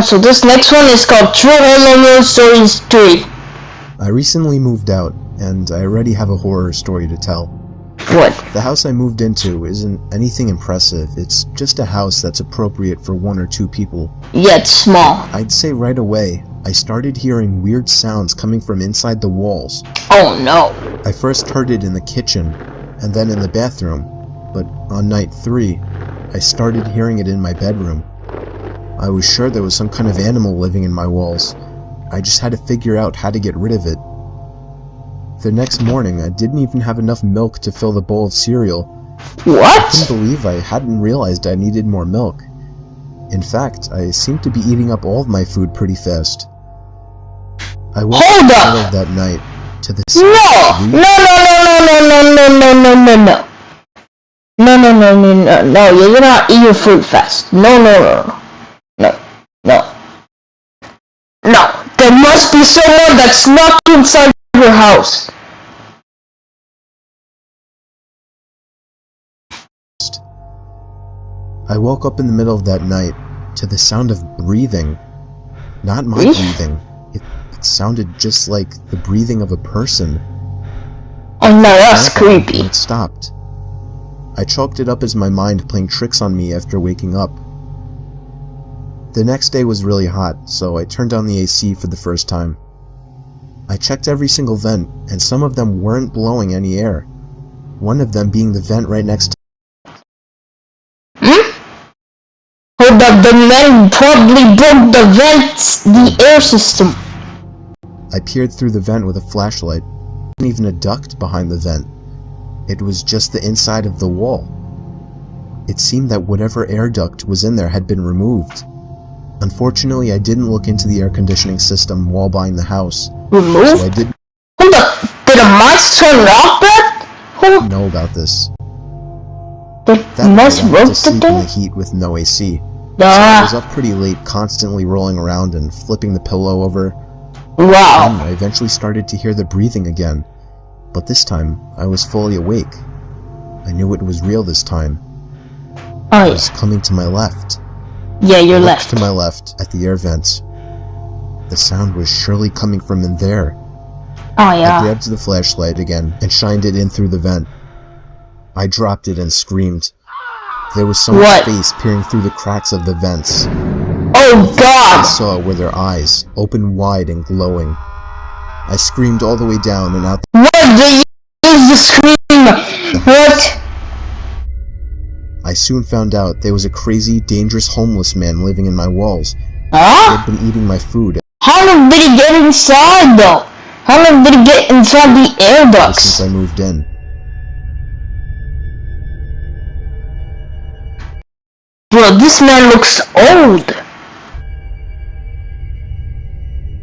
So this next one is called True Horror Stories 3. I recently moved out, and I already have a horror story to tell. What? The house I moved into isn't anything impressive. It's just a house that's appropriate for 1 or 2 people. Yeah, it's small. I'd say right away, I started hearing weird sounds coming from inside the walls. Oh no. I first heard it in the kitchen, and then in the bathroom, but on night 3, I started hearing it in my bedroom. I was sure there was some kind of animal living in my walls. I just had to figure out how to get rid of it. The next morning, I didn't even have enough milk to fill the bowl of cereal. What? I couldn't believe I hadn't realized I needed more milk. In fact, I seemed to be eating up all of my food pretty fast. I woke up in the middle of that night to the sound of breathing. No, you're gonna eat your food fast. No, there must be someone that's not inside your house. I woke up in the middle of that night to the sound of breathing. Not my breathing. It sounded just like the breathing of a person. Oh no, that's creepy. It stopped. I chalked it up as my mind playing tricks on me after waking up. The next day was really hot, so I turned on the AC for the first time. I checked every single vent, and some of them weren't blowing any air. One of them being the vent right next to Hold up, the men probably broke the air system. I peered through the vent with a flashlight. There wasn't even a duct behind the vent. It was just the inside of the wall. It seemed that whatever air duct was in there had been removed. Unfortunately, I didn't look into the air conditioning system while buying the house. Removed? So I didn't Hold up, did a mice turn it off, Brett? know about this. The mice broke the sleep in thing? the heat with no AC. So I was up pretty late, constantly rolling around and flipping the pillow over. Wow. And I eventually started to hear the breathing again. But this time, I was fully awake. I knew it was real this time. Oh, It was coming to my left. yeah, your I looked left. to my left at the air vents. The sound was surely coming from in there. Oh, I yeah. grabbed the flashlight again and shined it in through the vent. I dropped it and screamed. There was someone's face peering through the cracks of the vents. Oh, God! I saw were their eyes, open wide and glowing. I screamed all the way down and out. What? They used the scream! What? I soon found out there was a crazy, dangerous homeless man living in my walls. He Huh? had been eating my food How long did he get inside, though? How long did he get inside the air since ducts? I moved in. Bro, this man looks old.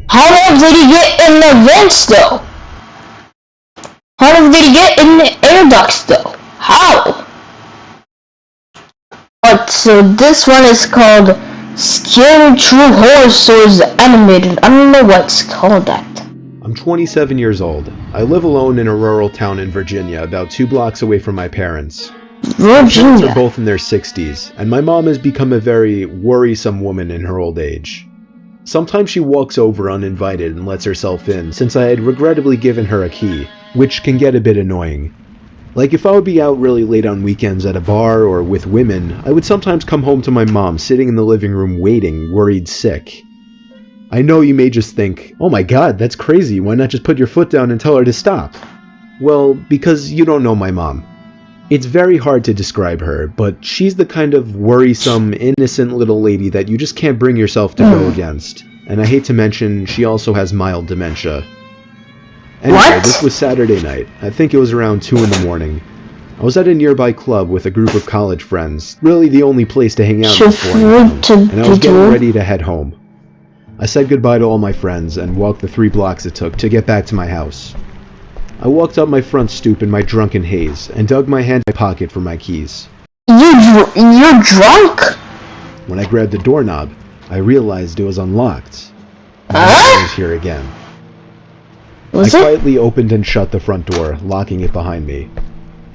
How long did he get in the vents, though? How long did he get in the air ducts, though? How? But so this one is called Scary True Horror Stories Animated. I don't know why it's called that. I'm 27 years old. I live alone in a rural town in Virginia, about 2 blocks away from my parents. My parents Virginia. are both in their 60s, and my mom has become a very worrisome woman in her old age. Sometimes she walks over uninvited and lets herself in, since I had regrettably given her a key, which can get a bit annoying. Like if I would be out really late on weekends at a bar or with women, I would sometimes come home to my mom sitting in the living room waiting, worried sick. I know you may just think, oh my god, that's crazy, why not just put your foot down and tell her to stop? Well, because you don't know my mom. It's very hard to describe her, but she's the kind of worrisome, innocent little lady that you just can't bring yourself to go against. And I hate to mention, she also has mild dementia. Anyway, What? this was Saturday night. I think it was around 2 in the morning. I was at a nearby club with a group of college friends, really the only place to hang out before and I was getting ready to head home. I said goodbye to all my friends and walked the 3 blocks it took to get back to my house. I walked up my front stoop in my drunken haze and dug my hand in my pocket for my keys. You're drunk? When I grabbed the doorknob, I realized it was unlocked. My mother was here again. Was I it? quietly opened and shut the front door, locking it behind me.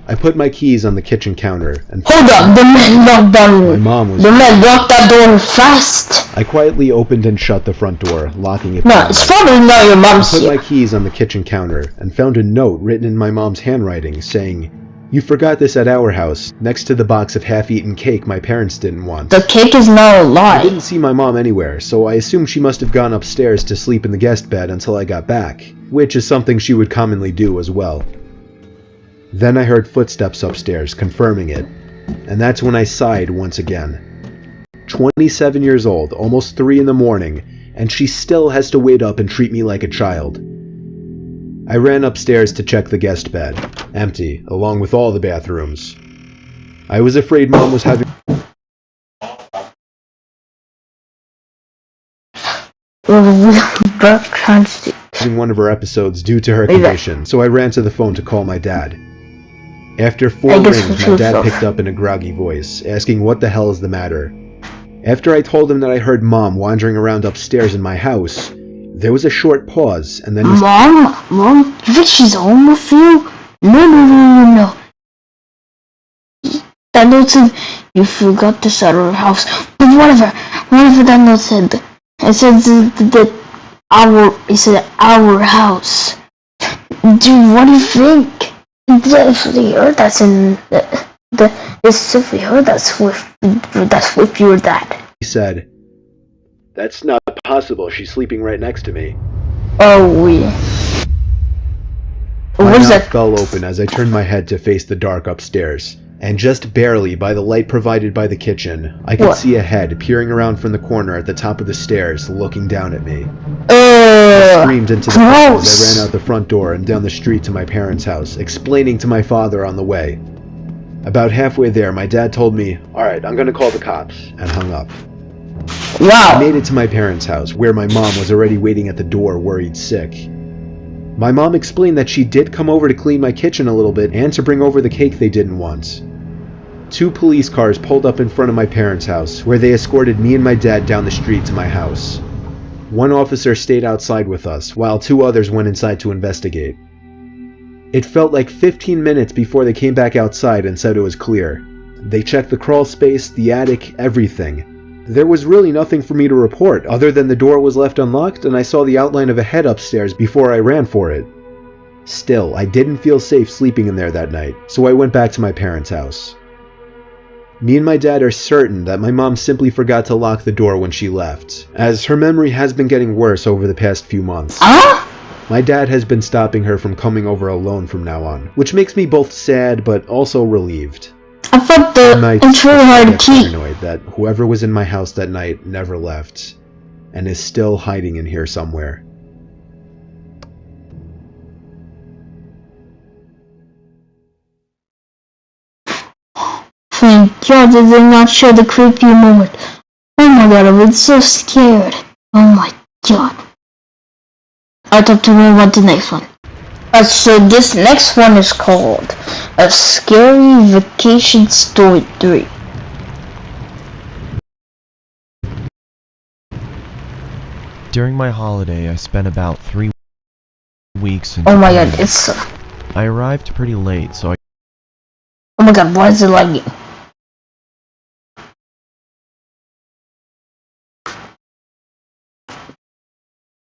I put my keys on the kitchen counter and Hold up, the man locked my that. mom was The man locked that door fast. I quietly opened and shut the front door, locking it No, behind it's me. probably not your I mom's put here. my keys on the kitchen counter and found a note written in my mom's handwriting saying, "You forgot this at our house, next to the box of half-eaten cake my parents didn't want." The cake is not a lie. I didn't see my mom anywhere, so I assumed she must have gone upstairs to sleep in the guest bed until I got back, which is something she would commonly do as well. Then I heard footsteps upstairs, confirming it, and that's when I sighed once again. 27 years old, almost 3 in the morning, and she still has to wait up and treat me like a child. I ran upstairs to check the guest bed, empty, along with all the bathrooms. I was afraid Mom was having one of her episodes due to her condition, so I ran to the phone to call my dad. After 4 rings, my dad picked up in a groggy voice, asking what the hell is the matter. After I told him that I heard Mom wandering around upstairs in my house, there was a short pause, and then he Mom, you think she's home with you? No. That note said you forgot this at our house. But whatever that note said. It said it said our house. Dude, what do you think? Definitely heard that's in it's definitely heard that's with your dad. said, "That's not possible, she's sleeping right next to me." Oh, My what is mouth that? fell open as I turned my head to face the dark upstairs, and just barely by the light provided by the kitchen, I could see a head peering around from the corner at the top of the stairs, looking down at me. I screamed into the phone as I ran out the front door and down the street to my parents' house, explaining to my father on the way. About halfway there, my dad told me, "Alright, I'm gonna call the cops," and hung up. Wow. I made it to my parents' house, where my mom was already waiting at the door, worried sick. My mom explained that she did come over to clean my kitchen a little bit and to bring over the cake they didn't want. 2 police cars pulled up in front of my parents' house, where they escorted me and my dad down the street to my house. 1 officer stayed outside with us, while 2 others went inside to investigate. It felt like 15 minutes before they came back outside and said it was clear. They checked the crawl space, the attic, everything. There was really nothing for me to report, other than the door was left unlocked and I saw the outline of a head upstairs before I ran for it. Still, I didn't feel safe sleeping in there that night, so I went back to my parents' house. Me and my dad are certain that my mom simply forgot to lock the door when she left, as her memory has been getting worse over the past few months. Huh? My dad has been stopping her from coming over alone from now on, which makes me both sad but also relieved. I thought it's really hard to keep. Paranoid that whoever was in my house that night never left, and is still hiding in here somewhere. Thank God they did not show the creepy moment. Oh my God, I was so scared. Oh my God. I thought to know about the next one. So this next one is called A Scary Vacation Story 3. During my holiday, I spent about 3 weeks in Oh my Japan. God, it's... I arrived pretty late, so Oh my God, why is it lagging?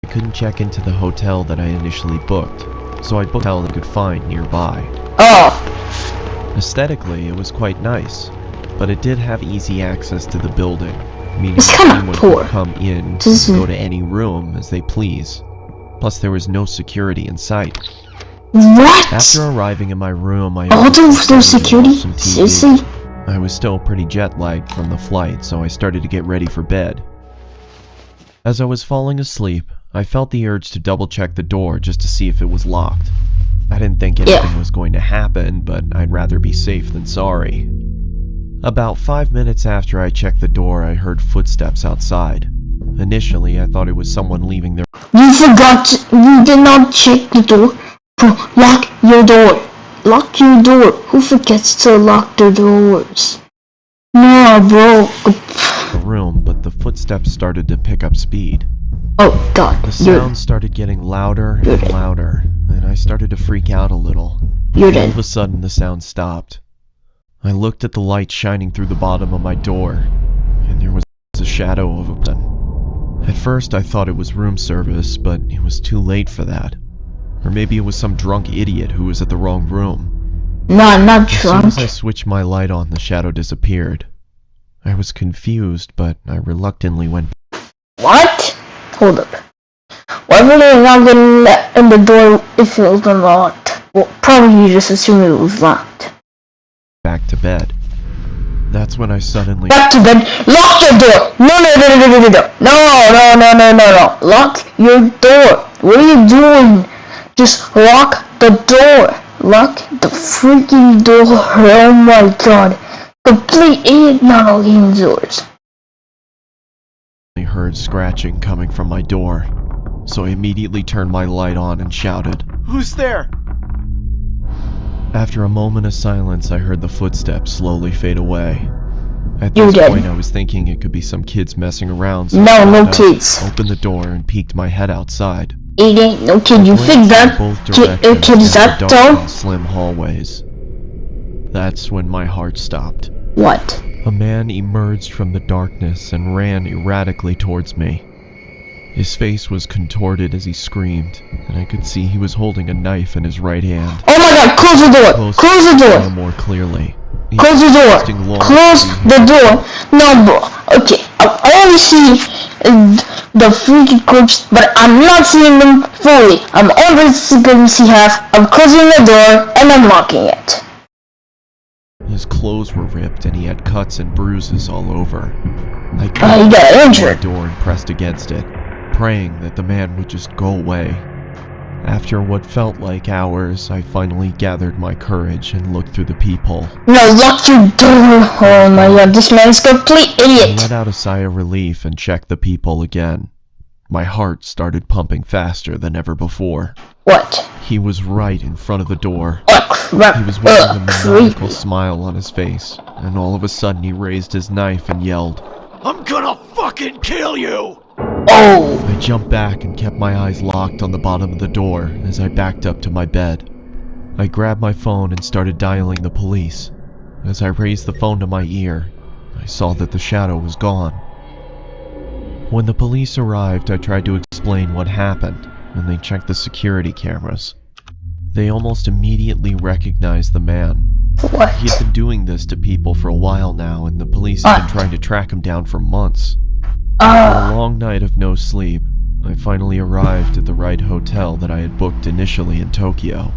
I couldn't check into the hotel that I initially booked, so I booked a hotel I could find nearby. Oh! Aesthetically, it was quite nice, but it did have easy access to the building, meaning It's that kinda anyone poor. could come in and This is- go to any room as they please. Plus, there was no security in sight. What? After arriving in my room, I Oh, there's no started to security? watch some TV. Seriously? I was still pretty jet-lagged from the flight, so I started to get ready for bed. As I was falling asleep, I felt the urge to double-check the door just to see if it was locked. I didn't think anything was going to happen, but I'd rather be safe than sorry. About 5 minutes after I checked the door, I heard footsteps outside. Initially, I thought it was someone leaving their... You forgot, you did not check the door. Bro, lock your door. Lock your door. Who forgets to lock their doors? No, bro. room, but the footsteps started to pick up speed. Oh God, The sound started getting louder You're and dead. louder, and I started to freak out a little. You're All of dead. a sudden, the sound stopped. I looked at the light shining through the bottom of my door, and there was a shadow of a person. At first, I thought it was room service, but it was too late for that. Or maybe it was some drunk idiot who was at the wrong room. No, I'm not As soon drunk. as I switched my light on, the shadow disappeared. I was confused, but I reluctantly went What? Hold up. Why would I not get in the door if it was unlocked? Well, probably you just assumed it was locked. back to bed. That's when I suddenly Back to bed. Lock your door. No. Lock your door. What are you doing? Just lock the door. Lock the freaking door. Oh my God. Complete idiot not locking doors. heard scratching coming from my door, so I immediately turned my light on and shouted, "Who's there?" After a moment of silence, I heard the footsteps slowly fade away. At You're this dead. point, I was thinking it could be some kids messing around, so No, I no got up, kids. opened the door, and peeked my head outside. It ain't no kid. You I think glanced in that both kid directions is into that the dark though? and slim hallways. That's when my heart stopped. What? A man emerged from the darkness and ran erratically towards me. His face was contorted as he screamed, and I could see he was holding a knife in his right hand. Oh my God! Close the door! Close Close the to door! more clearly. He Close the was door! twisting long Close blue the hair. door! No, bro. Okay, I only see the freaky corpse, but I'm not seeing them fully. I'm only going to see half. I'm closing the door and I'm locking it. His clothes were ripped, and he had cuts and bruises all over. I He kicked got my injured. door and pressed against it, praying that the man would just go away. After what felt like hours, I finally gathered my courage and looked through the peephole. No, lock your door! Oh my God, this man's a complete I idiot. let out a sigh of relief and checked the peephole again. My heart started pumping faster than ever before. What? He was right in front of the door. Oh crap! He was wearing a maniacal Creepy. smile on his face, and all of a sudden he raised his knife and yelled, "I'm gonna fucking kill you!" Oh. I jumped back and kept my eyes locked on the bottom of the door as I backed up to my bed. I grabbed my phone and started dialing the police. As I raised the phone to my ear, I saw that the shadow was gone. When the police arrived, I tried to explain what happened, and they checked the security cameras. They almost immediately recognized the man. What? He had been doing this to people for a while now, and the police had been trying to track him down for months. After a long night of no sleep, I finally arrived at the right hotel that I had booked initially in Tokyo.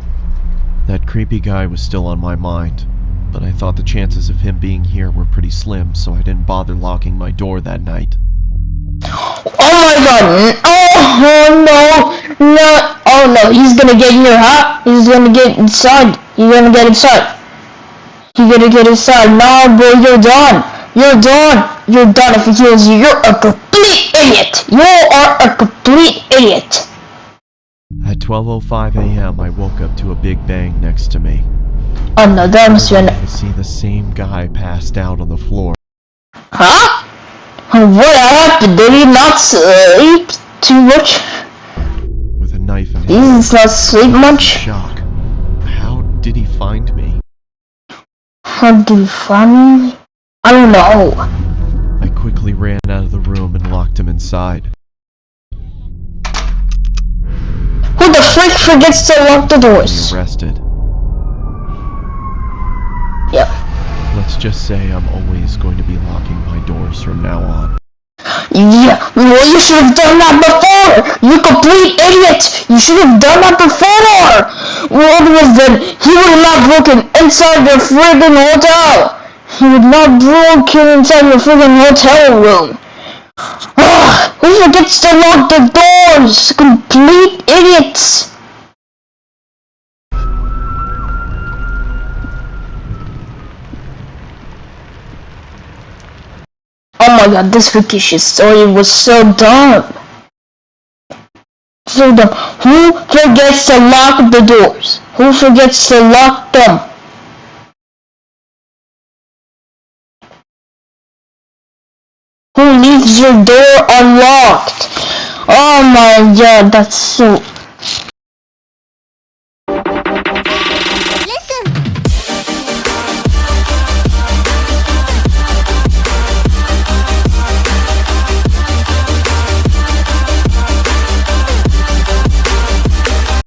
That creepy guy was still on my mind, but I thought the chances of him being here were pretty slim, so I didn't bother locking my door that night. Oh my God! Oh no! No! Oh no! He's gonna get here, huh? He's gonna get inside. He's gonna get inside. He's gonna get inside. No, bro, you're done. You're done. You're done. If he kills you, you're a complete idiot. You are a complete idiot. At 12:05 a.m., I woke up to a big bang next to me. Oh no, that must be an... I see the same guy passed out on the floor. Huh? What happened? Did he not sleep too much? With a knife in his He does not sleep much. shock. How did he find me? How did he find me? I don't know. I quickly ran out of the room and locked him inside. Who the frick forgets to lock the He doors? arrested. Yep. Let's just say I'm always going to be locking my doors from now on. Yeah, well, you should have done that before! You complete idiot! You should have done that before! What was that? He would have not broken inside your friggin' hotel! He would not broken inside your friggin' hotel room! Ugh, who forgets to lock the doors? Complete idiots! Oh my God, this fictitious story was so dumb. So dumb. Who forgets to lock the doors? Who forgets to lock them? Who leaves your door unlocked? Oh my god, that's so